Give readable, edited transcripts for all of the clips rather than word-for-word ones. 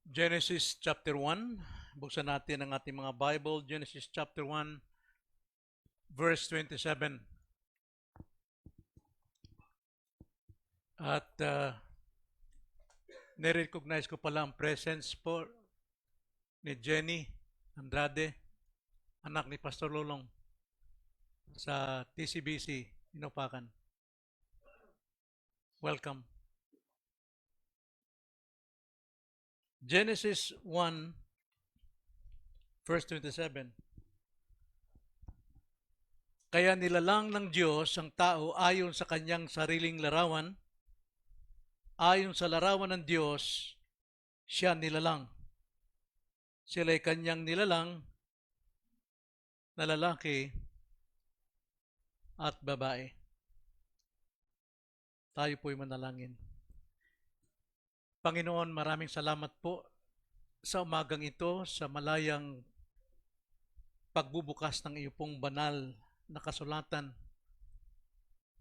Genesis chapter 1. Buksan natin ang ating mga Bible. Genesis chapter 1, verse 27. At nirecognize ko pala ang presence po ni Jenny Andrade, anak ni Pastor Lolong, sa TCBC, Inupakan. Welcome. Genesis 1, verse 27. Kaya nilalang ng Diyos ang tao ayon sa kanyang sariling larawan. Ayon sa larawan ng Diyos, siya nilalang. Sila'y kanyang nilalang na lalaki at babae. Tayo po'y manalangin. Panginoon, maraming salamat po sa umagang ito, sa malayang pagbubukas ng iyo pong banal na kasulatan.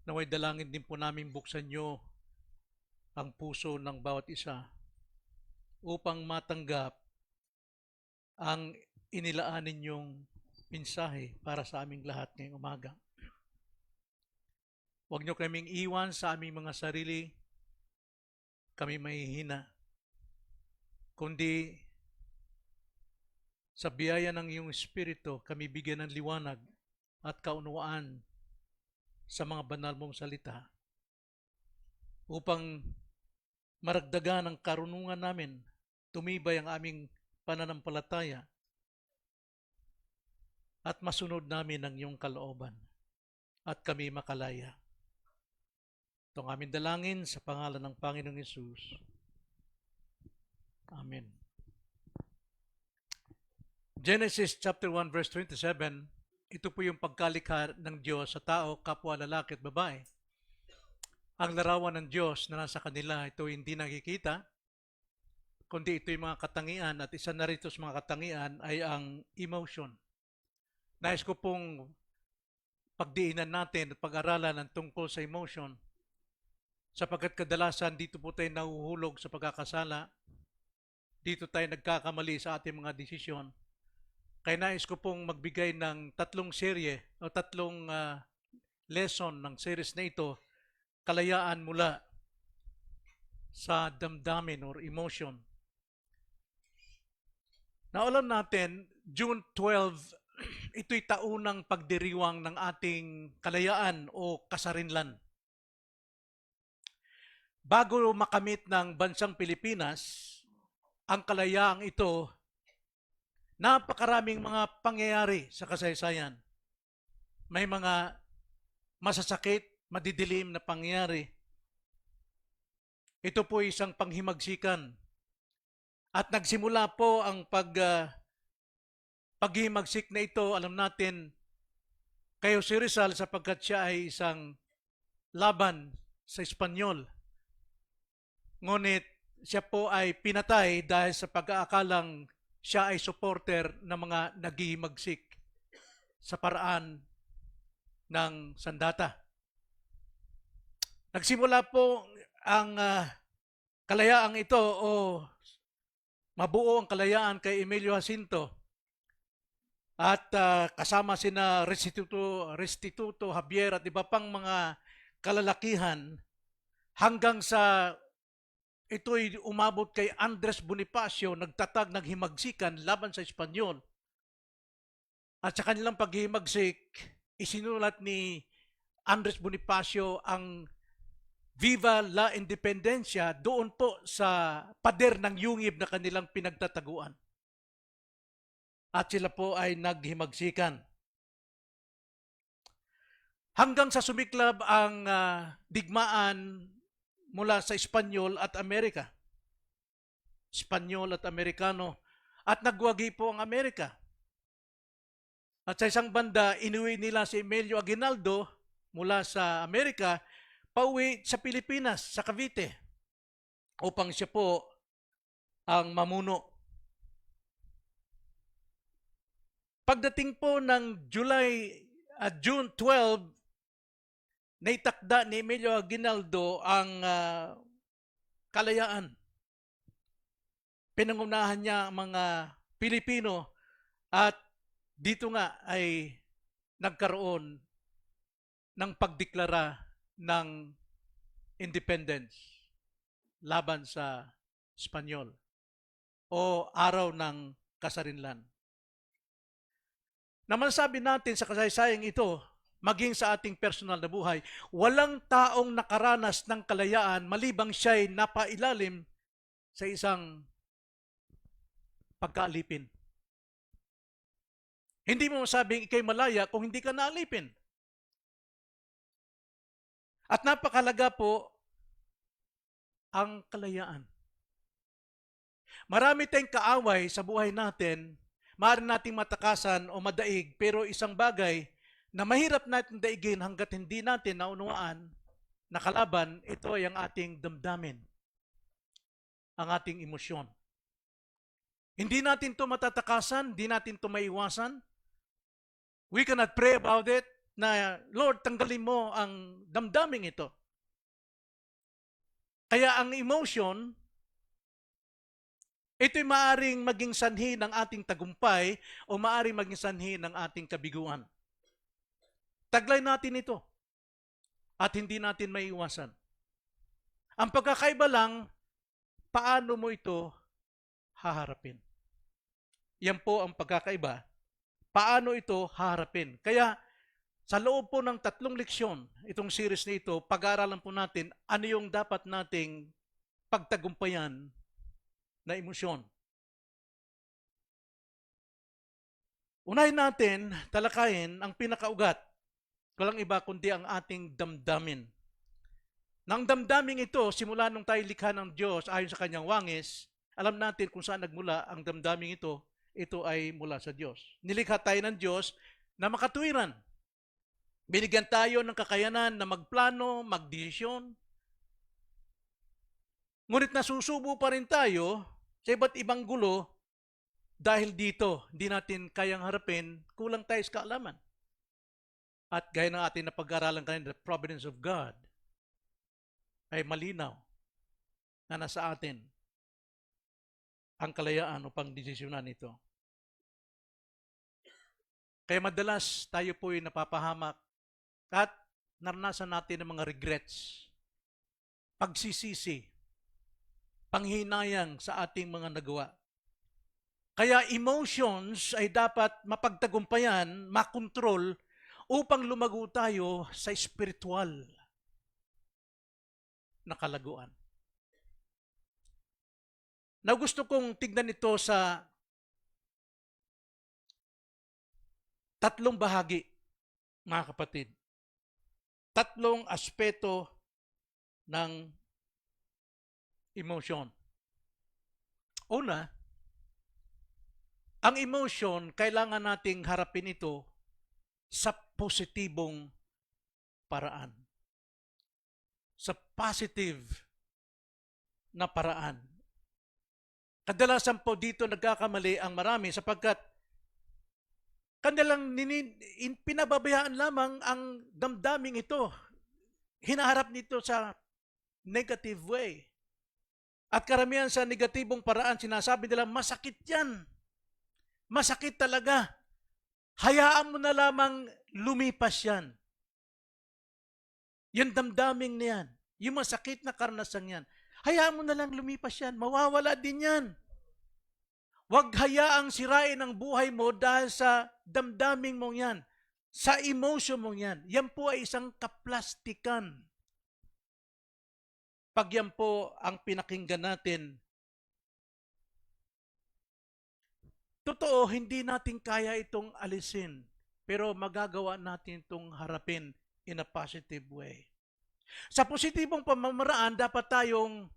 Naway dalangin din po namin buksan nyo ang puso ng bawat isa upang matanggap ang inilaan ninyong mensahe para sa aming lahat ngayong umaga. Huwag nyo kaming iwan sa aming mga sarili, kami mahihina, kundi sa biyaya ng iyong Espiritu, kami bigyan ng liwanag at kaunawaan sa mga banal mong salita upang maragdagan ang karunungan namin, tumibay ang aming pananampalataya at masunod namin ang iyong kalooban at kami makalaya. Itong aming dalangin sa pangalan ng Panginoong Hesus. Amen. Genesis chapter 1 verse 27, ito po yung pagkalikha ng Diyos sa tao, kapwa lalaki at babae. Ang larawan ng Diyos na nasa kanila, ito hindi nakikita, kundi ito yung mga katangian, at isa na rito sa mga katangian ay ang emotion. Nais ko pong pagdiinan natin at pag-aralan ng tungkol sa emotion, sapagkat kadalasan dito po tayo nahuhulog sa pagkakasala, dito tayo nagkakamali sa ating mga desisyon. Kaya nais ko pong magbigay ng tatlong serye o tatlong lesson ng series na ito, kalayaan mula sa damdamin or emotion. Naulam natin, June 12, ito'y taunang pagdiriwang ng ating kalayaan o kasarinlan. Bago makamit ng bansang Pilipinas, ang kalayaang ito, napakaraming mga pangyayari sa kasaysayan. May mga masasakit, madidilim na pangyayari. Ito po isang panghimagsikan. At nagsimula po ang paghimagsik na ito, alam natin, kay Jose Rizal sapagkat siya ay isang laban sa Espanyol. Ngunit siya po ay pinatay dahil sa pag-aakalang siya ay supporter ng mga naghihimagsik sa paraan ng sandata. Nagsimula po ang kalayaang ito o mabuo ang kalayaan kay Emilio Jacinto at kasama sina Restituto Javier at iba pang mga kalalakihan hanggang sa ito'y umabot kay Andres Bonifacio, nagtatag ng himagsikan laban sa Espanyol. At sa kanilang paghihimagsik, isinulat ni Andres Bonifacio ang Viva la Independencia doon po sa pader ng yungib na kanilang pinagtataguan. At sila po ay naghimagsikan. Hanggang sa sumiklab ang digmaan mula sa Espanyol at Amerika. Espanyol at Amerikano. At nagwagi po ang Amerika. At sa isang banda, inuwi nila si Emilio Aguinaldo mula sa Amerika, pauwi sa Pilipinas, sa Cavite, upang siya po ang mamuno. Pagdating po ng June 12, naitakda ni Emilio Aguinaldo ang kalayaan. pinangunahan niya ang mga Pilipino at dito nga ay nagkaroon ng pagdeklara ng independence laban sa Espanyol o araw ng kasarinlan. Naman sabi natin sa kasaysayang ito, maging sa ating personal na buhay, walang taong nakaranas ng kalayaan malibang siya'y napailalim sa isang pagkaalipin. Hindi mo masabing ikay malaya kung hindi ka naalipin. At napakalaga po ang kalayaan. Marami tayong kaaway sa buhay natin, maaari nating matakasan o madaig, pero isang bagay na mahirap natin daigin hanggat hindi natin naunawaan na kalaban, ito ay ang ating damdamin, ang ating emosyon. Hindi natin ito matatakasan, hindi natin ito maiwasan. We cannot pray about it na, Lord, tanggalin mo ang damdaming ito. Kaya ang emotion, ito'y maaring maging sanhi ng ating tagumpay o maaring maging sanhi ng ating kabiguan. Taglay natin ito at hindi natin maiiwasan. Ang pagkakaiba lang, paano mo ito haharapin? Yan po ang pagkakaiba. Paano ito haharapin? Kaya sa loob po ng 3 leksyon, itong series na ito, pag-aaralan po natin ano yung dapat nating pagtagumpayan na emosyon. Unahin natin, talakayin ang pinakaugat. Walang iba kundi ang ating damdamin. Nang damdaming ito, simula nung tayo likha ng Diyos ayon sa kanyang wangis, alam natin kung saan nagmula ang damdaming ito ay mula sa Diyos. Nilikha tayo ng Diyos na makatuwiran. Binigyan tayo ng kakayanan na magplano, magdesisyon. Ngunit nasusubo pa rin tayo sa iba't ibang gulo dahil dito, hindi natin kayang harapin, kulang tayo sa kaalaman. At gaya ng ating napag-aralan kanina, the providence of God ay malinaw na nasa atin ang kalayaan upang desisyonan ito. Kaya madalas tayo po'y napapahamak at naranasan natin ang mga regrets, pagsisisi, panghinayang sa ating mga nagawa. Kaya emotions ay dapat mapagtagumpayan, makontrol, upang lumago tayo sa spiritual na kalaguan. Na gusto kong tignan ito sa 3 bahagi, mga kapatid. 3 aspeto ng emotion. Una, ang emotion, kailangan nating harapin ito sa positibong paraan. Sa positive na paraan. Kadalasan po dito nagkakamali ang marami sapagkat kanilang pinababayaan lamang ang damdaming ito. Hinaharap nito sa negative way. At karamihan sa negatibong paraan, sinasabi nila, masakit yan. Masakit talaga. Hayaan mo na lamang lumipas yan. Yung damdaming niyan, yung masakit na karanasan yan, hayaan mo na lang lumipas yan. Mawawala din yan. Huwag hayaang sirain ang buhay mo dahil sa damdaming mong yan, sa emotion mong yan. Yan po ay isang kaplastikan. Pag yan po ang pinakinggan natin, totoo, hindi natin kaya itong alisin, pero magagawa natin itong harapin in a positive way. Sa positibong pamamaraan, dapat tayong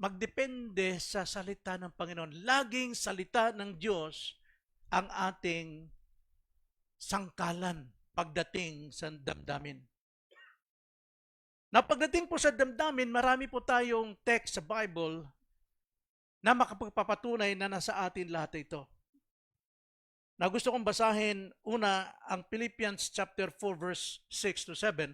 magdepende sa salita ng Panginoon. Laging salita ng Diyos ang ating sangkalan pagdating sa damdamin. Na pagdating po sa damdamin, marami po tayong text sa Bible na makapagpapatunay na nasa atin lahat ito. Na gusto kong basahin una ang Philippians chapter 4 verse 6 to 7.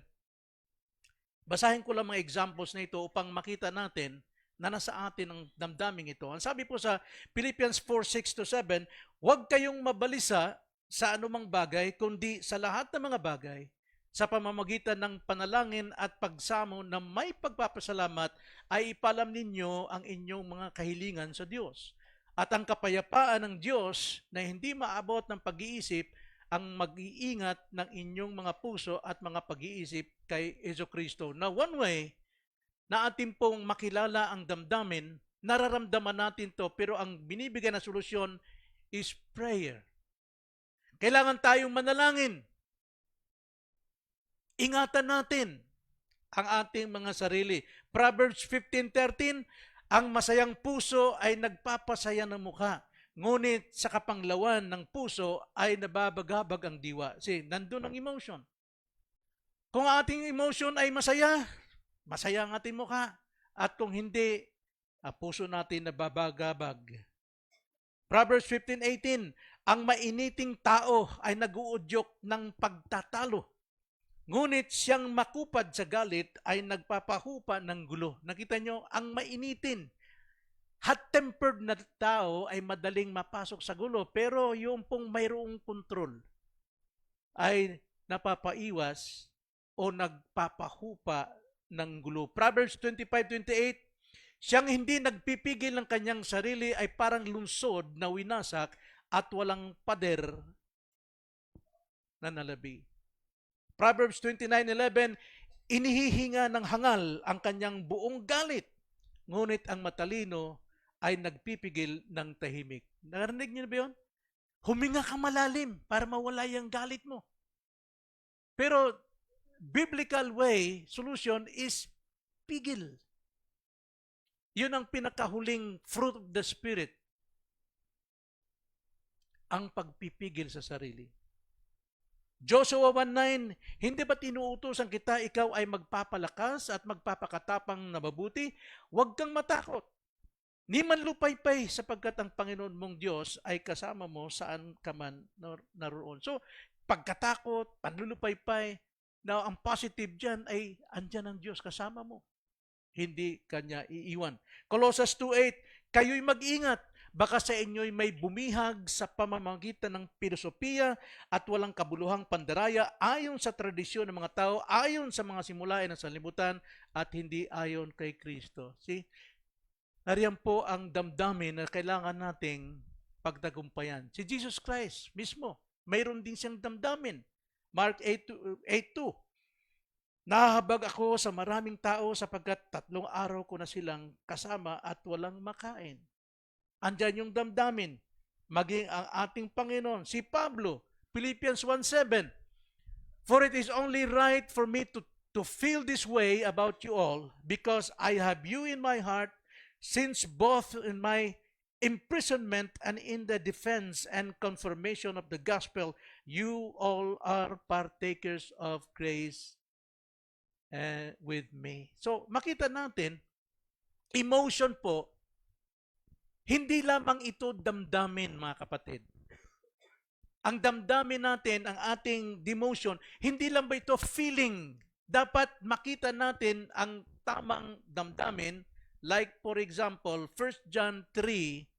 Basahin ko lang mga examples na ito upang makita natin na nasa atin ang damdaming ito. Ang sabi po sa Philippians 4:6-7, huwag kayong mabalisa sa anumang bagay, kundi sa lahat ng mga bagay, sa pamamagitan ng panalangin at pagsamo na may pagpapasalamat, ay ipalam ninyo ang inyong mga kahilingan sa Diyos. At ang kapayapaan ng Diyos na hindi maabot ng pag-iisip ang mag-iingat ng inyong mga puso at mga pag-iisip kay Jesucristo. Na one way na atin pong makilala ang damdamin, nararamdaman natin to, pero ang binibigyan na solusyon is prayer. Kailangan tayong manalangin. Ingatan natin ang ating mga sarili. Proverbs 15:13, ang masayang puso ay nagpapasaya ng mukha, ngunit sa kapanglawan ng puso ay nababagabag ang diwa. See, nandun ang emotion. Kung ating emotion ay masaya, masaya ang ating mukha. At kung hindi, ang puso natin nababagabag. Proverbs 15:18, ang mainiting tao ay naguudyok ng pagtatalo, ngunit siyang makupad sa galit ay nagpapahupa ng gulo. Nakita nyo, ang mainitin, hot-tempered na tao ay madaling mapasok sa gulo, pero yung pong mayroong kontrol ay napapaiwas o nagpapahupa ng gulo. Proverbs 25:28, siyang hindi nagpipigil ng kanyang sarili ay parang lungsod na winasak at walang pader na nalabi. Proverbs 29:11, inihihinga ng hangal ang kanyang buong galit, ngunit ang matalino ay nagpipigil ng tahimik. Narinig niyo na ba yun? Huminga ka malalim para mawala yung galit mo. Pero biblical way, solution is pigil. Yun ang pinakahuling fruit of the Spirit. Ang pagpipigil sa sarili. Joshua 1:9, hindi ba tinuutosan kita, ikaw ay magpapalakas at magpapakatapang na mabuti? Huwag kang matakot. Ni man lupaypay, sapagkat ang Panginoon mong Diyos ay kasama mo saan ka man naroon. So, pagkatakot, panlulupaypay, na ang positive dyan ay andyan ang Diyos kasama mo. Hindi kanya iiwan. Colossus 2:8, kayo'y mag-ingat. Baka sa inyo'y may bumihag sa pamamagitan ng filosofiya at walang kabuluhang pandaraya ayon sa tradisyon ng mga tao, ayon sa mga simulain ng sanlibutan at hindi ayon kay Kristo. See? Nariyan po ang damdamin na kailangan nating pagtagumpayan. Si Jesus Christ mismo, mayroon din siyang damdamin. Mark 8:2, nahahabag ako sa maraming tao sapagkat 3 araw ko na silang kasama at walang makain. Andyan yung damdamin. Maging ang ating Panginoon. Si Pablo, Philippians 1:7, for it is only right for me to feel this way about you all, because I have you in my heart, since both in my imprisonment and in the defense and confirmation of the gospel, you all are partakers of grace with me. So, makita natin, emotion po, hindi lamang ito damdamin, mga kapatid. Ang damdamin natin, ang ating demotion, hindi lang ba ito feeling? Dapat makita natin ang tamang damdamin. Like for example, 1 John 3,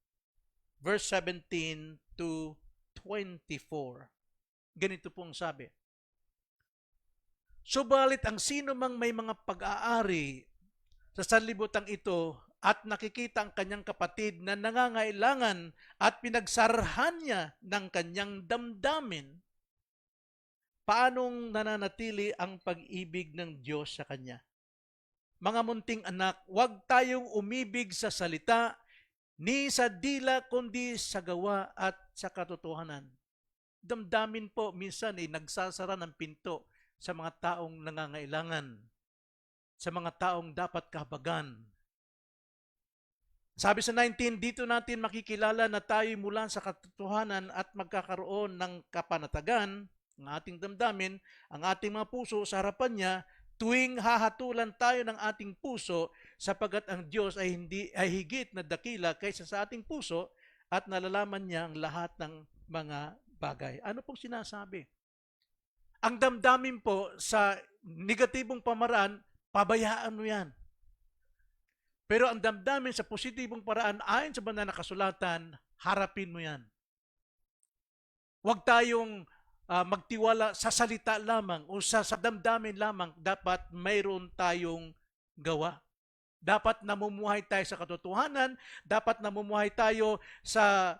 verse 17 to 24. Ganito pong sabi. Subalit ang sino mang may mga pag-aari sa sanlibutan ito at nakikita ang kanyang kapatid na nangangailangan at pinagsarahan niya ng kanyang damdamin, paanong nananatili ang pag-ibig ng Diyos sa kanya? Mga munting anak, huwag tayong umibig sa salita, ni sa dila, kundi sa gawa at sa katotohanan. Damdamin po minsan nagsasara ng pinto sa mga taong nangangailangan, sa mga taong dapat kahabagan. Sabi sa 19, dito natin makikilala na tayo mula sa katotohanan at magkakaroon ng kapanatagan, ang ating damdamin, ang ating mga puso sa harapan niya, tuwing hahatulan tayo ng ating puso, sapagkat ang Diyos ay higit na dakila kaysa sa ating puso at nalalaman niya ang lahat ng mga bagay. Ano pong sinasabi? Ang damdamin po sa negatibong pamaraan, pabayaan mo yan. Pero ang damdamin sa positibong paraan ayon sa banal na kasulatan, harapin mo yan. Huwag tayong magtiwala sa salita lamang o sa damdamin lamang. Dapat mayroon tayong gawa. Dapat namumuhay tayo sa katotohanan. Dapat namumuhay tayo sa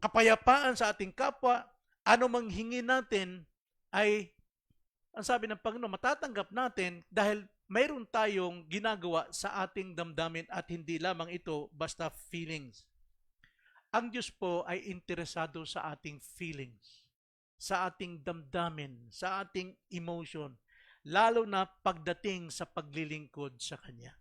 kapayapaan sa ating kapwa. Ano mang hingin natin ay, ang sabi ng Panginoon, matatanggap natin dahil mayroon tayong ginagawa sa ating damdamin at hindi lamang ito basta feelings. Ang Diyos po ay interesado sa ating feelings, sa ating damdamin, sa ating emotion, lalo na pagdating sa paglilingkod sa Kanya.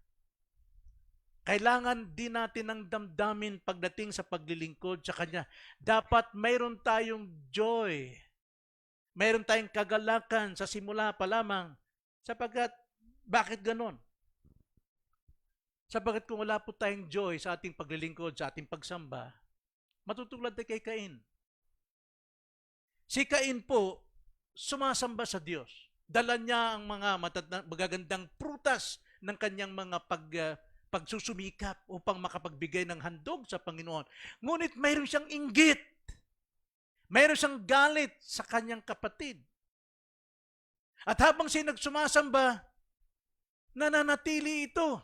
Kailangan din natin ng damdamin pagdating sa paglilingkod sa Kanya. Dapat mayroon tayong joy, mayroon tayong kagalakan sa simula pa lamang, sapagkat bakit ganon? Sapagkat kung wala po tayong joy sa ating paglilingkod, sa ating pagsamba, matutulad tayo kay Cain. Si Cain po, sumasamba sa Diyos. Dala niya ang mga magagandang prutas ng kanyang mga pagsusumikap upang makapagbigay ng handog sa Panginoon. Ngunit mayroon siyang inggit. Mayroon siyang galit sa kanyang kapatid. At habang siya nagsumasamba, nananatili ito.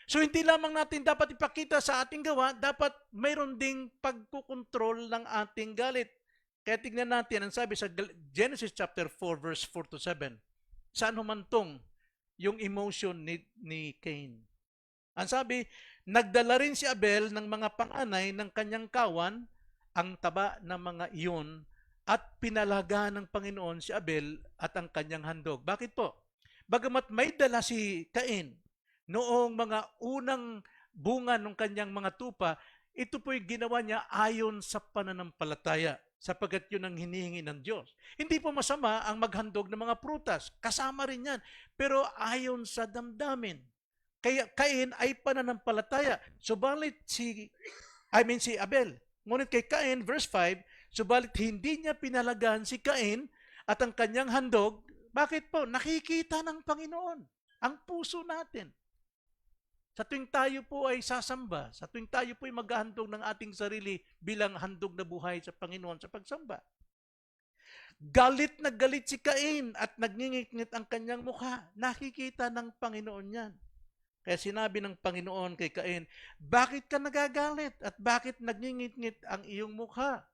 So hindi lamang natin dapat ipakita sa ating gawa, dapat mayroon ding pagkukontrol ng ating galit. Kaya tignan natin, ang sabi sa Genesis chapter 4 verse 4 to 7, saan humantong yung emotion ni Cain. Ang sabi, nagdala rin si Abel ng mga panganay ng kanyang kawan, ang taba ng mga iyon, at pinalagaan ng Panginoon si Abel at ang kanyang handog. Bakit po? Bagamat may dala si Cain, noong mga unang bunga ng kanyang mga tupa, ito po'y ginawa niya ayon sa pananampalataya, sapagkat yun ang hinihingi ng Diyos. Hindi po masama ang maghandog ng mga prutas. Kasama rin yan. Pero ayon sa damdamin. Kaya Cain ay pananampalataya. Subalit si Abel. Ngunit kay Cain, verse 5, subalit hindi niya pinalagaan si Cain at ang kanyang handog. Bakit po? Nakikita ng Panginoon ang puso natin. Sa tuwing tayo po ay sasamba, sa tuwing tayo po ay maghahandog ng ating sarili bilang handog na buhay sa Panginoon sa pagsamba. Galit na galit si Cain at nagngingit-ngit ang kanyang mukha. Nakikita ng Panginoon yan. Kaya sinabi ng Panginoon kay Cain, bakit ka nagagalit at bakit nagngingit-ngit ang iyong mukha?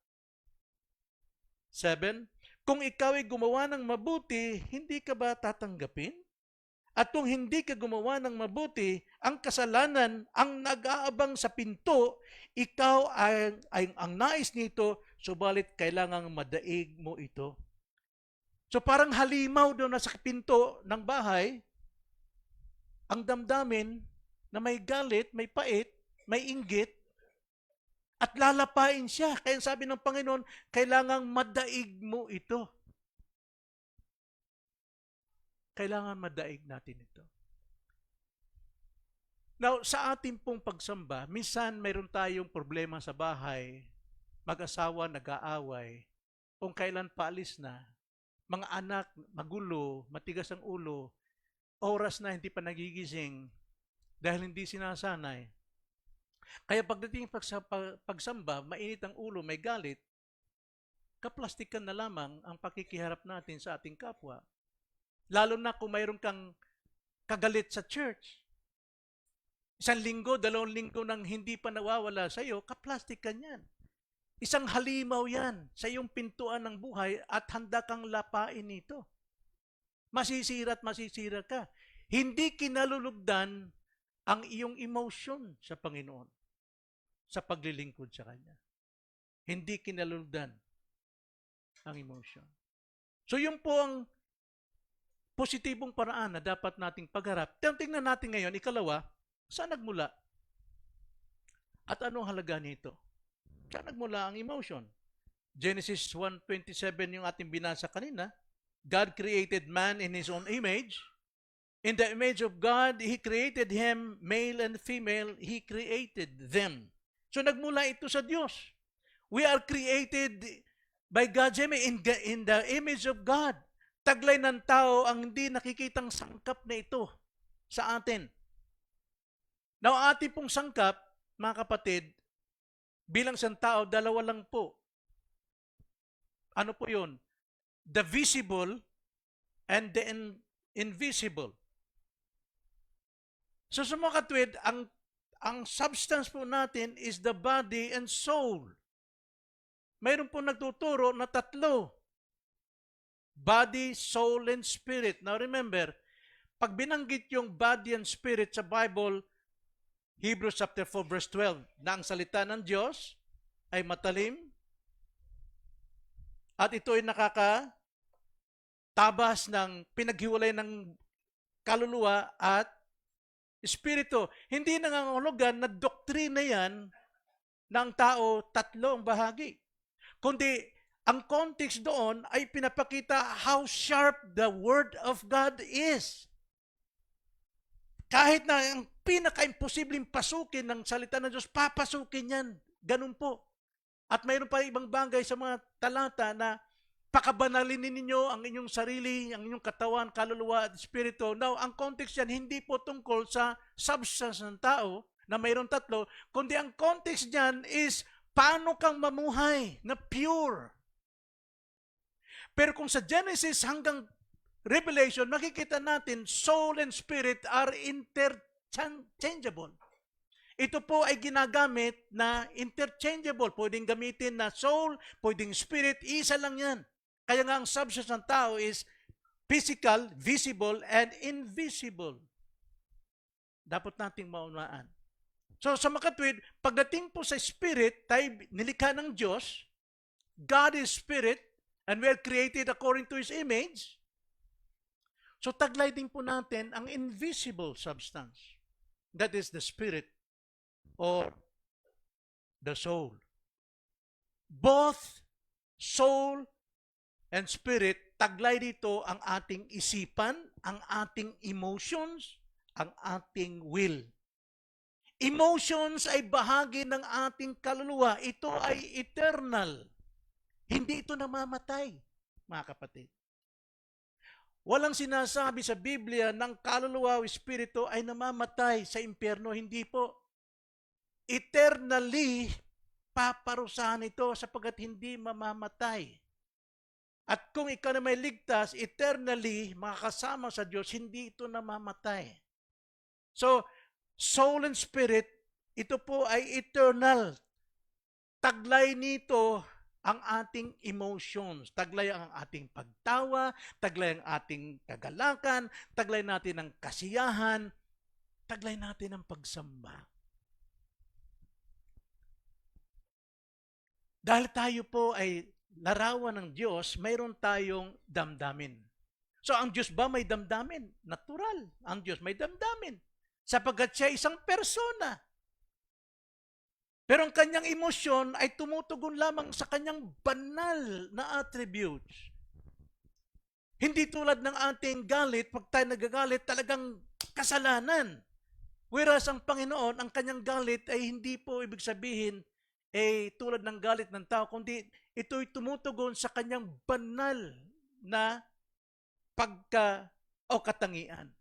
7. Kung ikaw ay gumawa ng mabuti, hindi ka ba tatanggapin? At kung hindi ka gumawa ng mabuti, ang kasalanan ang nag-aabang sa pinto, ikaw ay ang nais nito, subalit kailangang madaig mo ito. So parang halimaw doon na sa pinto ng bahay, ang damdamin na may galit, may pait, may inggit, at lalapain siya. Kaya sabi ng Panginoon, kailangang madaig mo ito. Kailangan madaig natin ito. Now, sa ating pong pagsamba, minsan mayroon tayong problema sa bahay, mag-asawa, nag-aaway, kung kailan paalis na, mga anak, magulo, matigas ang ulo, oras na hindi pa nagigising dahil hindi sinasanay. Kaya pagdating sa pagsamba, mainit ang ulo, may galit, kaplastikan na lamang ang pakikiharap natin sa ating kapwa. Lalo na kung mayroon kang kagalit sa church. 1 linggo, 2 linggo nang hindi pa nawawala sa iyo, kaplastikan yan. Isang halimaw yan sa iyong pintuan ng buhay at handa kang lapain nito. Masisira at masisira ka. Hindi kinalulugdan ang iyong emotion sa Panginoon sa paglilingkod sa Kanya. Hindi kinalulugdan ang emotion. So yun po ang positibong paraan na dapat nating pagharap. Tingnan natin ngayon, ikalawa, saan nagmula? At anong halaga nito? Saan nagmula ang emotion? Genesis 1:27 yung ating binasa kanina. God created man in His own image. In the image of God, He created him, male and female, He created them. So nagmula ito sa Diyos. We are created by God's image, in the image of God. Taglay ng tao ang hindi nakikitang sangkap na ito. sa atin. Now, ating pong sangkap, mga kapatid, bilang isang tao, dalawa lang po. Ano po yun? The visible and the invisible. So sa mga katwid, ang substance po natin is the body and soul. Mayroon po nagtuturo na tatlo. Body, soul, and spirit. Now remember, pag binanggit yung body and spirit sa Bible, Hebrews chapter 4 verse 12, na ang salita ng Diyos ay matalim at ito ay nakakatabas ng pinaghiwalay ng kaluluwa at espiritu. Hindi nangangahulugan na doktrina yan ng tao tatlo ang bahagi. Kundi ang context doon ay pinapakita how sharp the Word of God is. Kahit na ang pinaka-imposibleng pasukin ng salita ng Diyos, papasukin yan. Ganun po. At mayroon pa ibang bagay sa mga talata na pakabanalin ninyo ang inyong sarili, ang inyong katawan, kaluluwa at espiritu. Now, ang context yan, hindi po tungkol sa substance ng tao na mayroon tatlo, kundi ang context niyan is paano kang mamuhay na pure. Pero kung sa Genesis hanggang Revelation, makikita natin soul and spirit are interchangeable. Ito po ay ginagamit na interchangeable. Pwedeng gamitin na soul, pwedeng spirit, isa lang yan. Kaya nga ang substance ng tao is physical, visible, and invisible. Dapat nating maunawaan. So sa makatwid, pagdating po sa spirit, tayo nilikha ng Diyos, God is spirit, and we are created according to His image. So taglay din po natin ang invisible substance. That is the spirit or the soul. Both soul and spirit, taglay dito ang ating isipan, ang ating emotions, ang ating will. Emotions ay bahagi ng ating kaluluwa. Ito ay eternal. Hindi ito namamatay, mga kapatid. Walang sinasabi sa Biblia ng kaluluwa o espiritu ay namamatay sa impyerno. Hindi po. Eternally, paparusahan ito sapagkat hindi mamamatay. At kung ikaw na may ligtas, eternally, makakasama sa Diyos, hindi ito namamatay. So, soul and spirit, ito po ay eternal. Taglay nito ang ating emotions. Taglay ang ating pagtawa, taglay ang ating kagalakan, taglay natin ang kasiyahan, taglay natin ang pagsamba. Dahil tayo po ay larawan ng Diyos, mayroon tayong damdamin. So ang Diyos ba may damdamin? Natural. Ang Diyos may damdamin. Sapagkat siya isang persona. Pero ang kanyang emosyon ay tumutugon lamang sa kanyang banal na attributes. Hindi tulad ng ating galit, pag tayo nagagalit, talagang kasalanan. Whereas ang Panginoon, ang kanyang galit ay hindi po ibig sabihin tulad ng galit ng tao, kundi ito'y tumutugon sa kanyang banal na katangian.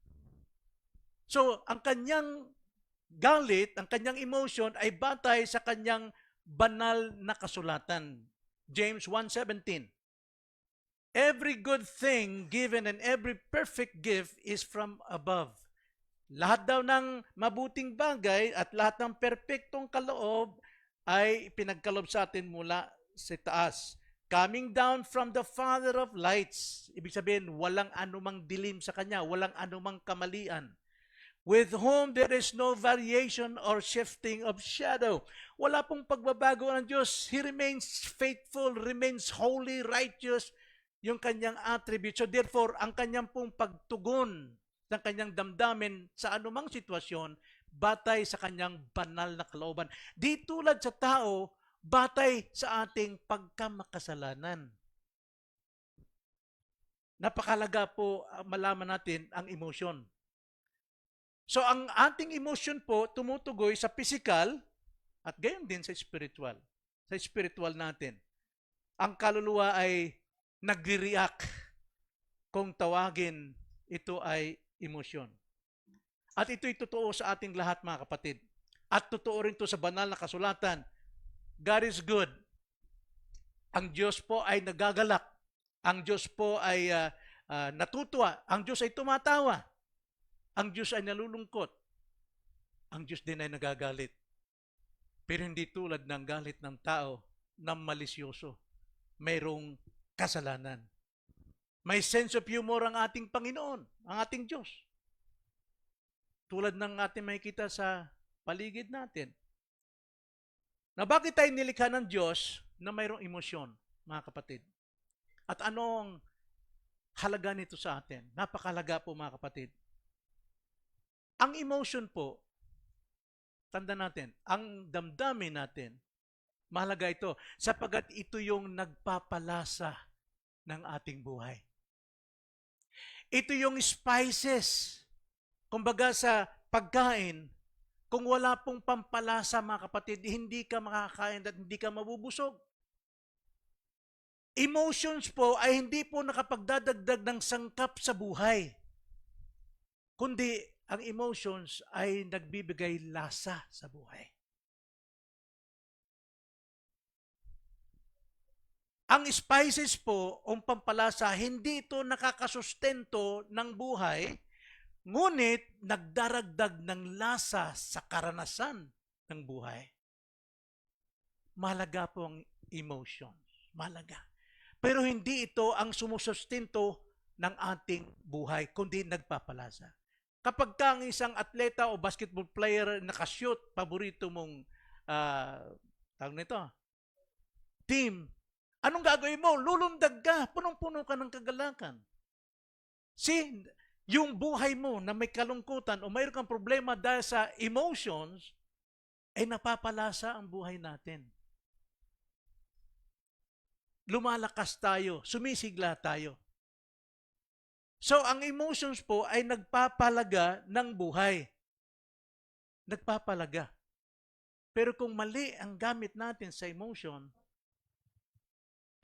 So, ang kanyang galit, ang kanyang emotion ay batay sa kanyang banal na kasulatan. James 1:17. Every good thing given and every perfect gift is from above. Lahat daw ng mabuting bagay at lahat ng perpektong kaloob ay pinagkaloob sa atin mula sa taas. Coming down from the Father of lights. Ibig sabihin, walang anumang dilim sa kanya, walang anumang kamalian. With whom there is no variation or shifting of shadow. Wala pong pagbabago ng Diyos. He remains faithful, remains holy, righteous, yung kanyang attribute. So therefore, ang kanyang pong pagtugon ng kanyang damdamin sa anumang sitwasyon, batay sa kanyang banal na kalooban. Di tulad sa tao, batay sa ating pagkamakasalanan. Napakalaga po malaman natin ang emosyon. So ang ating emotion po tumutugoy sa physical at gayon din sa spiritual. Sa spiritual natin. Ang kaluluwa ay nagre-react kung tawagin ito ay emosyon. At ito'y totoo sa ating lahat, mga kapatid. At totoo rin ito sa banal na kasulatan. God is good. Ang Diyos po ay nagagalak. Ang Diyos po ay natutuwa. Ang Diyos ay tumatawa. Ang Diyos ay nalulungkot. Ang Diyos din ay nagagalit. Pero hindi tulad ng galit ng tao na malisyoso. Mayroong kasalanan. May sense of humor ang ating Panginoon, ang ating Diyos. Tulad ng ating makikita sa paligid natin. Na bakit tayo nilikha ng Diyos na mayroong emosyon, mga kapatid? At anong halaga nito sa atin? Napakahalaga po, mga kapatid. Ang emotion po, tanda natin, ang damdamin natin, mahalaga ito sapagkat ito yung nagpapalasa ng ating buhay. Ito yung spices. Kumbaga sa pagkain, kung wala pong pampalasa, mga kapatid, hindi ka makakain at hindi ka mabubusog. Emotions po ay hindi po nakapagdadagdag ng sangkap sa buhay. Kundi ang emotions ay nagbibigay lasa sa buhay. Ang spices po, o pampalasa, hindi ito nakakasustento ng buhay, ngunit nagdaragdag ng lasa sa karanasan ng buhay. Mahalaga po ang emotions. Mahalaga. Pero hindi ito ang sumusustento ng ating buhay, kundi nagpapalasa. Kapag ka ang isang atleta o basketball player nakashoot, paborito mong tawag nito, team, anong gagawin mo? Lulundag ka, punong-puno ka ng kagalakan. See, yung buhay mo na may kalungkutan o mayroon kang problema dahil sa emotions, ay napapalasa ang buhay natin. Lumalakas tayo, sumisigla tayo. So, ang emotions po ay nagpapalaga ng buhay. Nagpapalaga. Pero kung mali ang gamit natin sa emotion,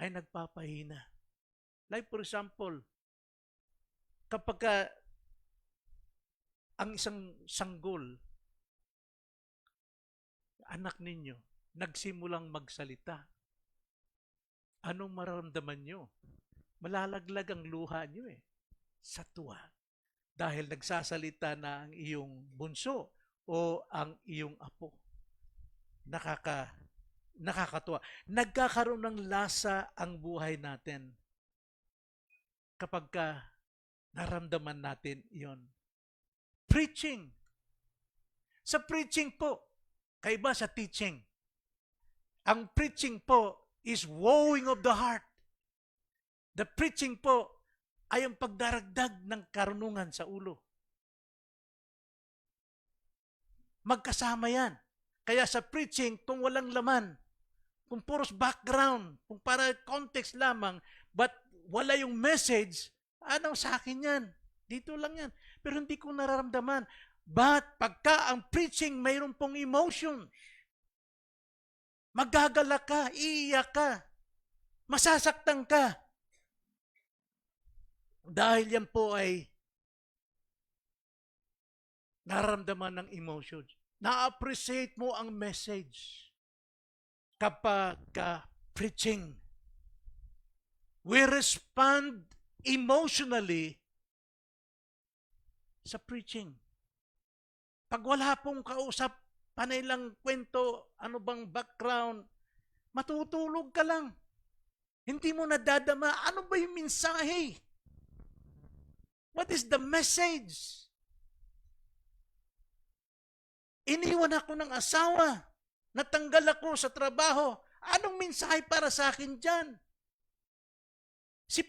ay nagpapahina. Like for example, kapag ang isang sanggol, anak ninyo, nagsimulang magsalita, anong mararamdaman nyo? Malalaglag ang luha nyo sa tuwa. Dahil nagsasalita na ang iyong bunso o ang iyong apo. Nakakatuwa. Nagkakaroon ng lasa ang buhay natin kapag naramdaman natin iyon. Preaching. Sa preaching po, kaiba sa teaching. Ang preaching po is wowing of the heart. The preaching po ay ang pagdaragdag ng karunungan sa ulo. Magkasama yan. Kaya sa preaching, kung walang laman, kung puros background, kung para context lamang, but wala yung message, ano sa akin yan? Dito lang yan. Pero hindi ko nararamdaman. But pagka ang preaching mayroon pong emotion, magagalak ka, iiyak ka, masasaktan ka. Dahil yan po ay nararamdaman ng emotions. Na-appreciate mo ang message kapag preaching. We respond emotionally sa preaching. Pag wala pong kausap, panay lang kwento, ano bang background, matutulog ka lang. Hindi mo nadadama, ano ba yung mensahe? What is the message? Iniwan ako ng asawa. Natanggal ako sa trabaho. Anong mensahe para sa akin dyan?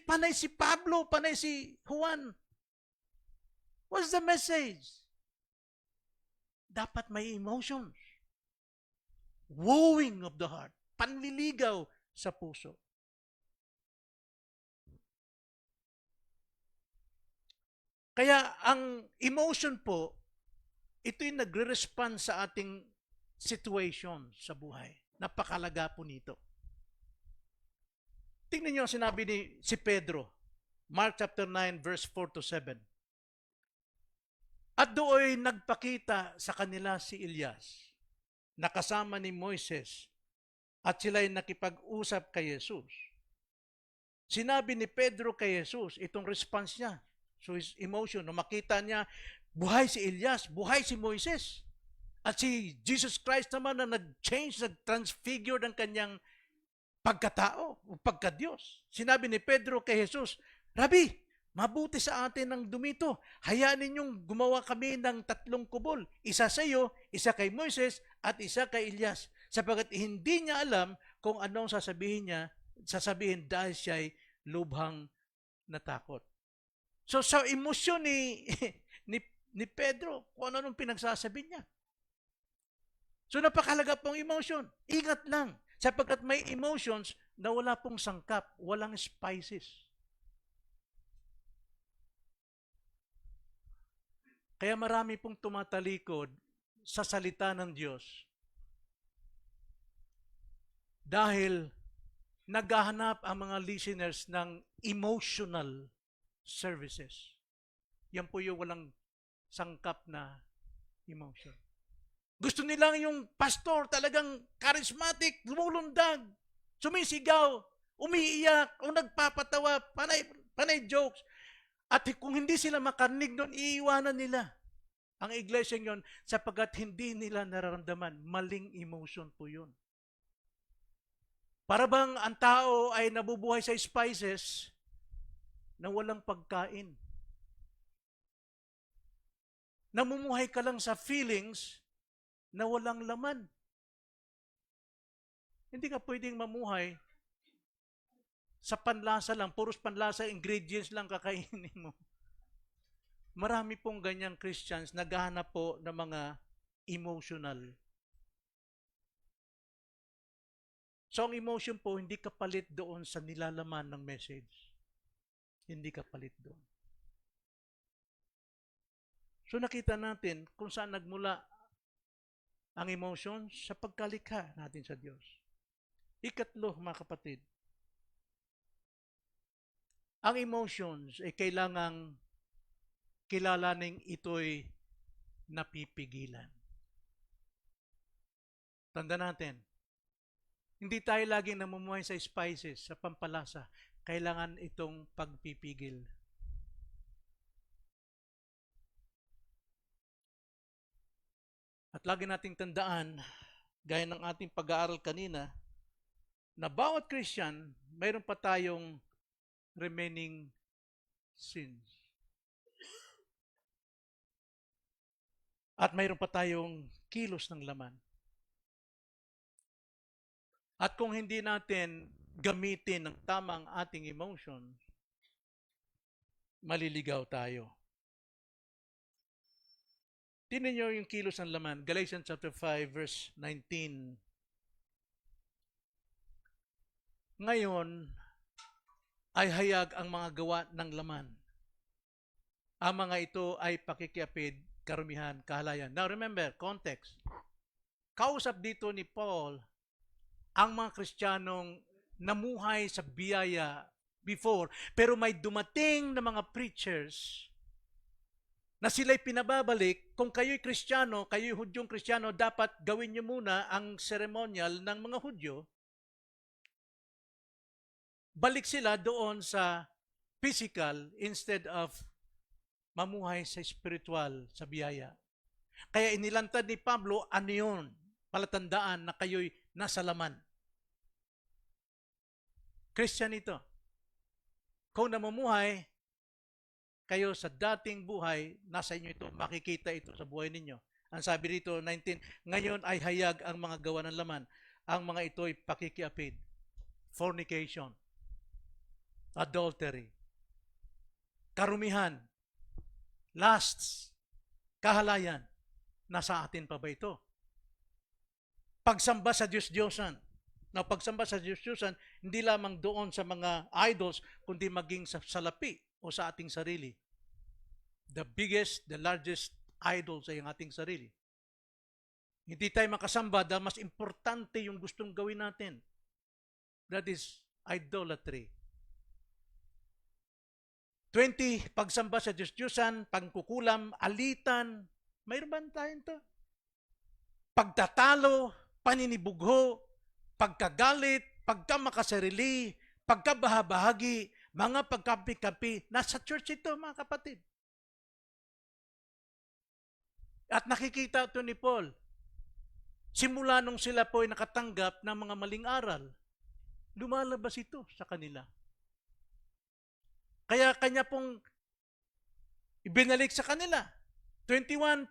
Panay si Pablo, panay si Juan. What's the message? Dapat may emotions. Wooing of the heart. Panliligaw sa puso. Kaya ang emotion po, ito'y nagre-respond sa ating situation sa buhay. Napakalaga po nito. Tingnan niyo ang sinabi ni si Pedro, Mark chapter 9 verse 4 to 7. At doon nagpakita sa kanila si Elias, nakasama ni Moises, at sila'y nakipag-usap kay Jesus. Sinabi ni Pedro kay Jesus, itong response niya, so his emotion, nung makita niya, buhay si Elias, buhay si Moises. At si Jesus Christ naman na nag-change, nag-transfigure ng kanyang pagkatao o pagka-Diyos. Sinabi ni Pedro kay Jesus, Rabi, mabuti sa atin ang dumito. Hayaan ninyong gumawa kami ng 3 kubol. Isa sa iyo, isa kay Moises, at isa kay Elias. Sapagat hindi niya alam kung anong sasabihin dahil siya'y lubhang natakot. So sa emosyon ni Pedro, kung ano nung pinagsasabi niya. So napakalaga pong emotion. Ingat lang. Sapagkat may emotions na wala pong sangkap, walang spices. Kaya marami pong tumatalikod sa salita ng Diyos dahil naghahanap ang mga listeners ng emotional services. Yan po yung walang sangkap na emotion. Gusto nilang yung pastor talagang charismatic, lumulundag, sumisigaw, umiiyak, o nagpapatawa, panay jokes. At kung hindi sila makarinig doon, iiwanan nila ang iglesia yon sapagkat hindi nila nararamdaman. Maling emotion po yun. Para bang ang tao ay nabubuhay sa spices na walang pagkain. Namumuhay ka lang sa feelings na walang laman. Hindi ka pwedeng mamuhay sa panlasa lang, puros panlasa, ingredients lang kakainin mo. Marami pong ganyang Christians naghahanap po ng mga emotional. So ang emotion po, hindi kapalit doon sa nilalaman ng message. Hindi kapalit doon. So nakita natin kung saan nagmula ang emotions sa pagkalikha natin sa Diyos. Ikatlo, mga kapatid, ang emotions ay kailangang kilalaning ito'y napipigilan. Tanda natin, hindi tayo laging namumuhay sa spices, sa pampalasa. Kailangan itong pagpipigil. At lagi nating tandaan, gaya ng ating pag-aaral kanina, na bawat Christian, mayroon pa tayong remaining sins. At mayroon pa tayong kilos ng laman. At kung hindi natin gamitin ng tamang ating emotions, maliligaw tayo. Tingnan niyo yung kilos ng laman. Galatians chapter 5 verse 19. Ngayon ay hayag ang mga gawa ng laman. Ang mga ito ay pakikiapid, karumihan, kahalayan. Now remember, context. Kausap dito ni Paul ang mga Kristiyanong namuhay sa biyaya before, pero may dumating na mga preachers na sila'y pinababalik, kung kayo'y Kristiyano, kayo'y Hudyong Kristiyano, dapat gawin niyo muna ang ceremonial ng mga Hudyo. Balik sila doon sa physical instead of mamuhay sa spiritual, sa biyaya. Kaya inilantad ni Pablo, ano yun? Palatandaan na kayo'y nasa laman. Christian ito. Kung namumuhay kayo sa dating buhay, nasa inyo ito, makikita ito sa buhay ninyo. Ang sabi rito, 19, ngayon ay hayag ang mga gawa ng laman. Ang mga ito ay pakikiapid, fornication, adultery, karumihan, lusts, kahalayan. Nasa atin pa ba ito? Pagsamba sa Diyos-Diyosan. Na pagsamba sa Diyos-Diyosan, hindi lamang doon sa mga idols, kundi maging sa salapi o sa ating sarili. The biggest, the largest idols ay ang ating sarili. Hindi tayo makasamba dahil mas importante yung gustong gawin natin. That is idolatry. 20, pagsamba sa Diyos-Diyosan, pangkukulam, alitan. Mayroon ba tayong to? Pagtatalo, paninibugho, pagkagalit, pagkamakasarili, pagkabahabahagi, mga pagkapi-kapi. Nasa church ito, mga kapatid. At nakikita ito ni Paul. Simula nung sila po ay nakatanggap ng mga maling aral, lumalabas ito sa kanila. Kaya kanya pong ibinalik sa kanila. 21,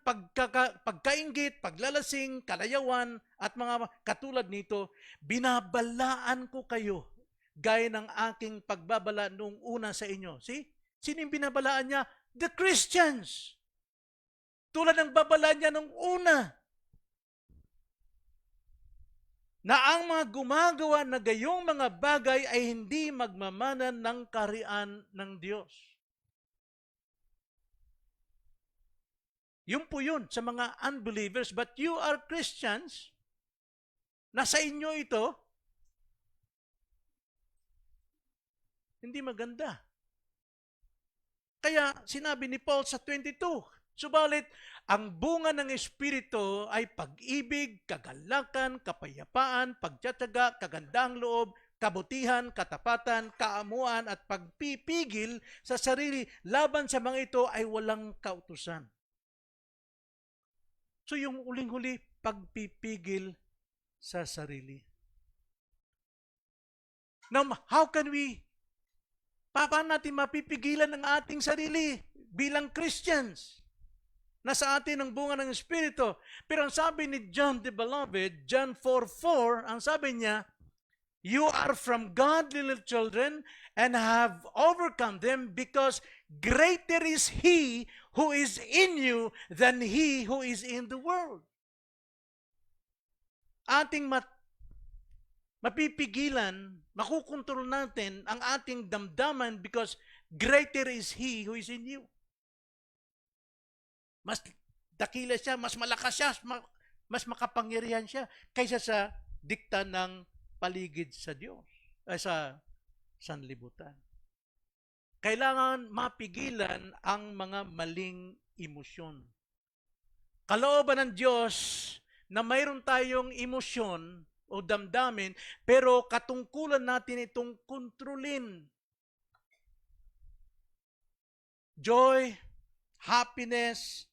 pagkainggit, paglalasing, kalayawan, at mga katulad nito, binabalaan ko kayo gaya ng aking pagbabala noong una sa inyo. See? Sino yung binabalaan niya? The Christians. Tulad ng babalaan niya noong una. Na ang mga gumagawa na gayong mga bagay ay hindi magmamanan ng kaharian ng Diyos. Yun po yun sa mga unbelievers, but you are Christians, nasa inyo ito, hindi maganda. Kaya sinabi ni Paul sa 22, subalit ang bunga ng Espiritu ay pag-ibig, kagalakan, kapayapaan, pagtsatsaga, kagandahang loob, kabutihan, katapatan, kaamuan at pagpipigil sa sarili. Laban sa mga ito ay walang kautusan. So yung uling-huli, pagpipigil sa sarili. Now, how can we, paano natin mapipigilan ang ating sarili bilang Christians? Nasa atin ang bunga ng Espiritu. Pero ang sabi ni John the Beloved, John 4:4, ang sabi niya, you are from God, little children, and have overcome them because greater is He who is in you than he who is in the world. Ating mapipigilan, makukontrol natin ang ating damdaman because greater is He who is in you. Mas dakila siya, mas malakas siya, mas makapangyarihan siya kaysa sa dikta ng paligid sa Diyos, ay sa sanlibutan. Kailangan mapigilan ang mga maling emosyon. Kalooban ng Diyos na mayroon tayong emosyon o damdamin, pero katungkulan natin itong kontrolin. Joy, happiness,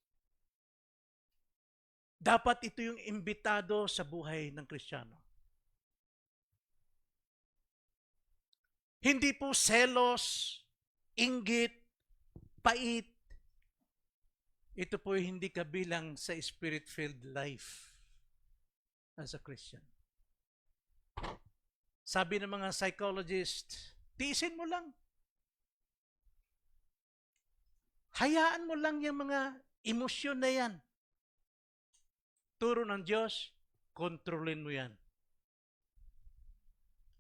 dapat ito yung imbitado sa buhay ng Kristiyano. Hindi po selos, inggit, pait. Ito po hindi kabilang sa spirit-filled life as a Christian. Sabi ng mga psychologist, tiisin mo lang. Hayaan mo lang yung mga emosyon na yan. Turo ng Diyos, kontrolin mo yan.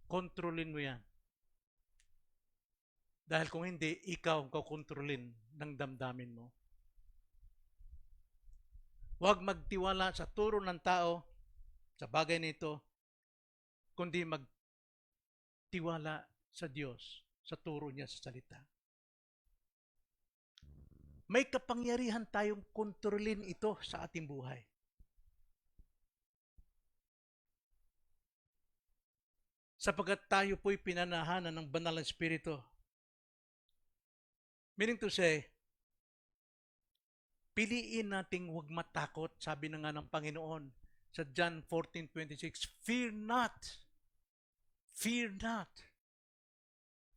Kontrolin mo yan. Dahil kung hindi, ikaw ang kukontrolin ng damdamin mo. Huwag magtiwala sa turo ng tao sa bagay nito, kundi magtiwala sa Diyos, sa turo niya sa salita. May kapangyarihan tayong kontrolin ito sa ating buhay. Sapagkat tayo po'y pinanahanan ng banal na Espiritu. Meaning to say, piliin nating huwag matakot, sabi na nga ng Panginoon sa John 14:26, fear not,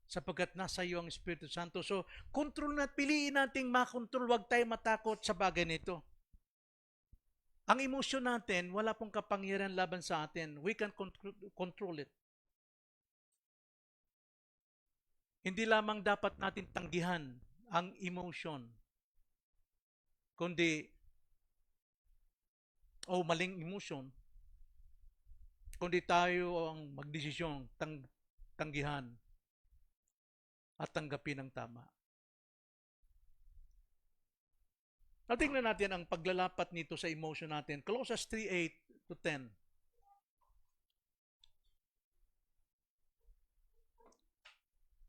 sapagkat nasa iyo ang Espiritu Santo. So, kontrol na, piliin nating makontrol, huwag tayo matakot sa bagay nito. Ang emosyon natin, wala pong kapangyarihan laban sa atin. We can control it. Hindi lamang dapat natin tanggihan ang emotion, kundi maling emotion, kundi tayo ang magdesisyon, tanggihan at tanggapin ang tama. Tingnan natin ang paglalapat nito sa emotion natin. Colossians 3:8-10.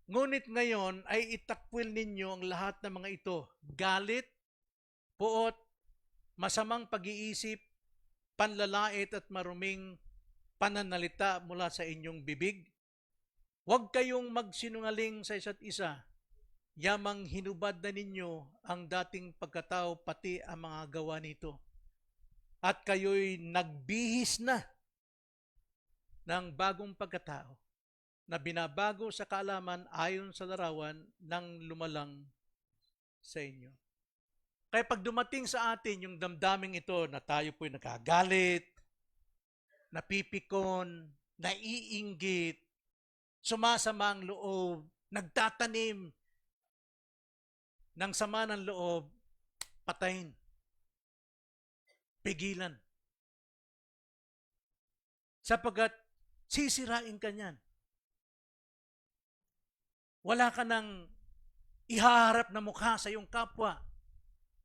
Ngunit ngayon ay itakwil ninyo ang lahat ng mga ito. Galit, puot, masamang pag-iisip, panlalait at maruming pananalita mula sa inyong bibig. Huwag kayong magsinungaling sa isa't isa. Yamang hinubad na ninyo ang dating pagkatao pati ang mga gawa nito. At kayo'y nagbihis na ng bagong pagkatao na binabago sa kaalaman ayon sa larawan ng lumalang sa inyo. Kaya pag dumating sa atin yung damdaming ito na tayo po'y nagagalit, napipikon, naiinggit, sumasama ang loob, nagtatanim ng sama ng loob, patayin, pigilan. Sapagkat sisirain ka niyan. Wala ka nang ihaharap na mukha sa iyong kapwa.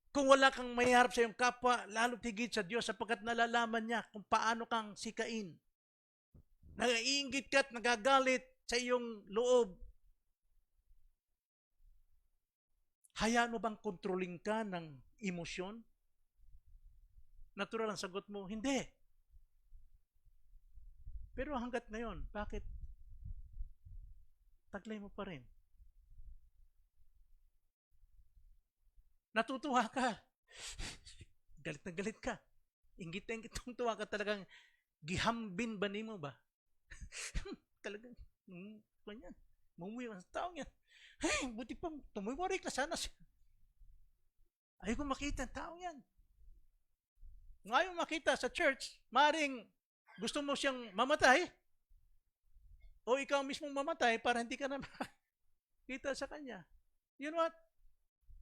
Kung wala kang maiharap sa iyong kapwa, lalo tigit sa Diyos sapagkat nalalaman niya kung paano kang sikain. Naiinggit ka at nagagalit sa iyong loob. Hayaan mo bang kontroling ka ng emosyon? Natural ang sagot mo, hindi. Pero hanggat ngayon, bakit taglay mo pa rin? Natutuwa ka. Galit na galit ka. Inggit na inggit tuwa ka talagang gihambin ba ni mo ba? Talagang, ganyan. Mumuwi ang taong yan. Hey, buti pa, tumuwari ka sana siya. Ayaw ko makita ang taong yan. Ngayon makita sa church, maring gusto mo siyang mamatay, o ikaw mismong mamatay para hindi ka na makita sa kanya. You know what?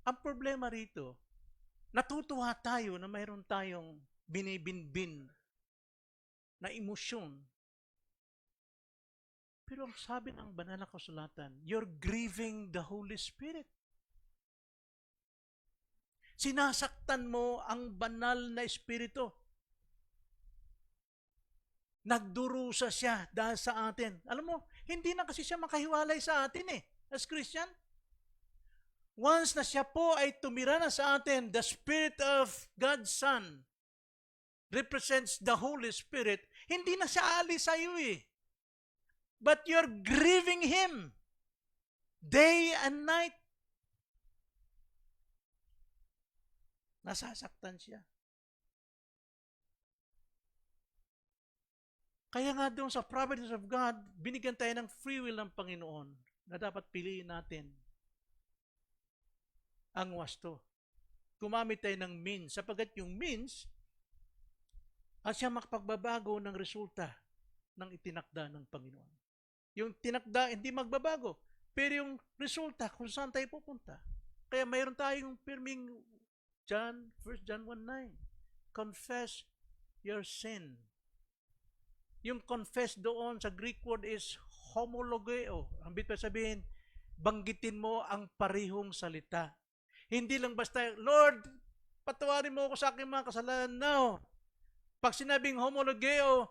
Ang problema rito, natutuwa tayo na mayroon tayong binibinbin na emosyon. Pero ang sabi ng banal na kasulatan, you're grieving the Holy Spirit. Sinasaktan mo ang banal na Espiritu. Nagdurusa siya dahil sa atin. Alam mo, hindi na kasi siya makahiwalay sa atin as Christian. Once na siya po ay tumira na sa atin, the Spirit of God's Son represents the Holy Spirit, hindi na siya alis sa iyo But you're grieving Him day and night. Nasasaktan siya. Kaya nga doon sa providence of God, binigyan tayo ng free will ng Panginoon na dapat piliin natin ang wasto. Gumamit tayo ng means, sapagkat yung means at siya makapagbabago ng resulta ng itinakda ng Panginoon. Yung tinakda, hindi magbabago. Pero yung resulta, kung saan tayo pupunta. Kaya mayroon tayong pirming 1 John 1:9. Confess your sin. Yung confess doon sa Greek word is homologeo. Ang bit pa sabihin, banggitin mo ang parihong salita. Hindi lang basta, Lord, patawarin mo ako sa aking mga kasalanan. No. Pag sinabing homologeo,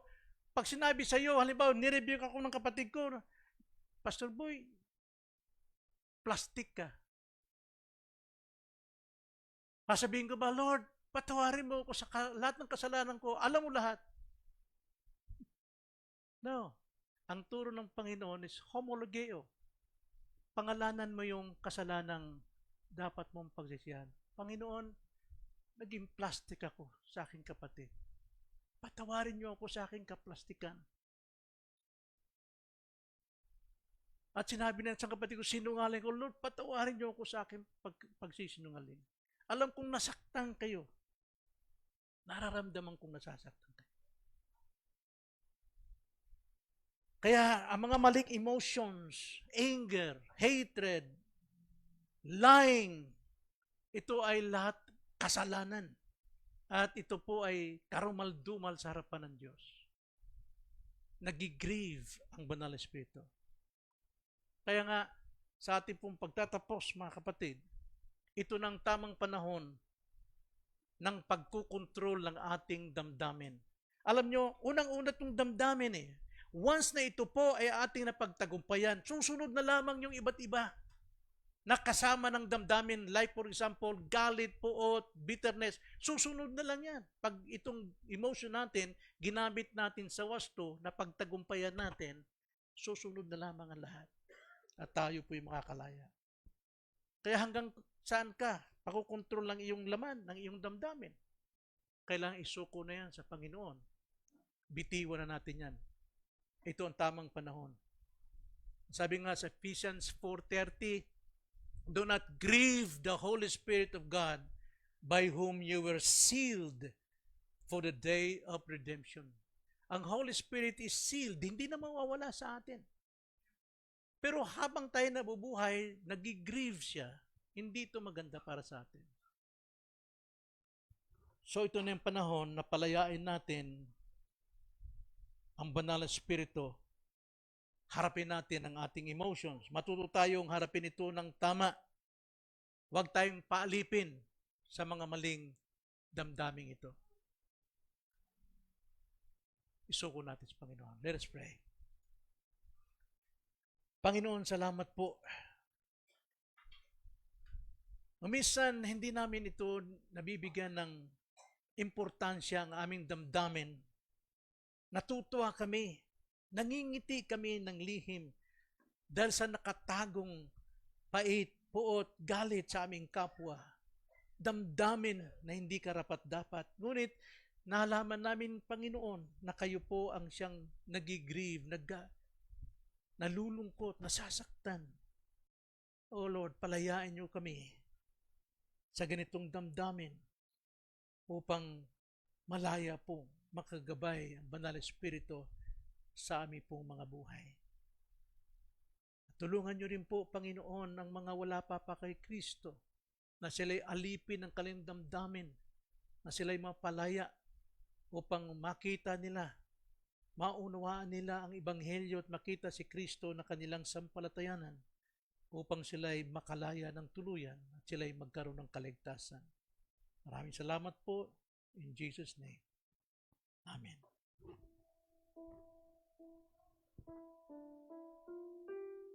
pag sinabi sa iyo, halimbawa, nirebuke ako ng kapatid ko, Pastor Boy, plastic ka. Sasabihin ko ba, Lord, patawarin mo ako sa lahat ng kasalanan ko. Alam mo lahat. No. Ang turo ng Panginoon is homologeo. Pangalanan mo yung kasalanang dapat mong pagsisihan. Panginoon, naging plastic ako sa aking kapatid. Patawarin niyo ako sa aking kaplastikan. At sinabi na sa kapatid ko, sinungaling ko, Lord, patawarin niyo ako sa aking pagsisinungaling. Alam kong nasaktan kayo. Nararamdaman kong nasasaktan kayo. Kaya ang mga maling emotions, anger, hatred, lying, ito ay lahat kasalanan. At ito po ay karumal-dumal sa harapan ng Diyos. Nagigrieve ang banal na Espiritu. Kaya nga, sa ating pong pagtatapos, mga kapatid, ito ng tamang panahon ng pagkukontrol ng ating damdamin. Alam nyo, unang-una itong damdamin Once na ito po ay ating napagtagumpayan, susunod na lamang yung iba't iba na kasama ng damdamin, like for example, galit, puot, bitterness, susunod na lang yan. Pag itong emotion natin, ginamit natin sa wasto na pagtagumpayan natin, susunod na lamang ang lahat. At tayo po'y makakalaya. Kaya hanggang saan ka, pakukontrol lang iyong laman ng iyong damdamin. Kailangan isuko na yan sa Panginoon. Bitiwan na natin yan. Ito ang tamang panahon. Sabi nga sa Ephesians 4:30, do not grieve the Holy Spirit of God by whom you were sealed for the day of redemption. Ang Holy Spirit is sealed, hindi na mawawala sa atin. Pero habang tayo nabubuhay, nag-grieve siya, hindi ito maganda para sa atin. So ito na yung panahon na palayain natin ang banal na Espiritu. Harapin natin ang ating emotions. Matuto tayong harapin ito ng tama. Huwag tayong paalipin sa mga maling damdaming ito. Isuko natin sa Panginoon. Let us pray. Panginoon, salamat po. Minsan, hindi namin ito nabibigyan ng importansya ang aming damdamin. Natutuwa kami. Nangingiti kami ng lihim dahil sa nakatagong pait, puot, galit sa aming kapwa. Damdamin na hindi karapat-dapat. Ngunit, nalaman namin, Panginoon, na kayo po ang siyang nagigrieve, nalulungkot, nasasaktan. O Lord, palayain niyo kami sa ganitong damdamin upang malaya po makagabay ang Banal Espiritu sa aming pong mga buhay. Tulungan niyo rin po, Panginoon, ang mga wala pa kay Kristo na sila'y alipin ng kanilang damdamin, na sila'y mapalaya upang makita nila, maunawaan nila ang Ebanghelyo at makita si Kristo na kanilang sampalatayanan upang sila'y makalaya ng tuluyan at sila'y magkaroon ng kaligtasan. Maraming salamat po. In Jesus' name. Amen.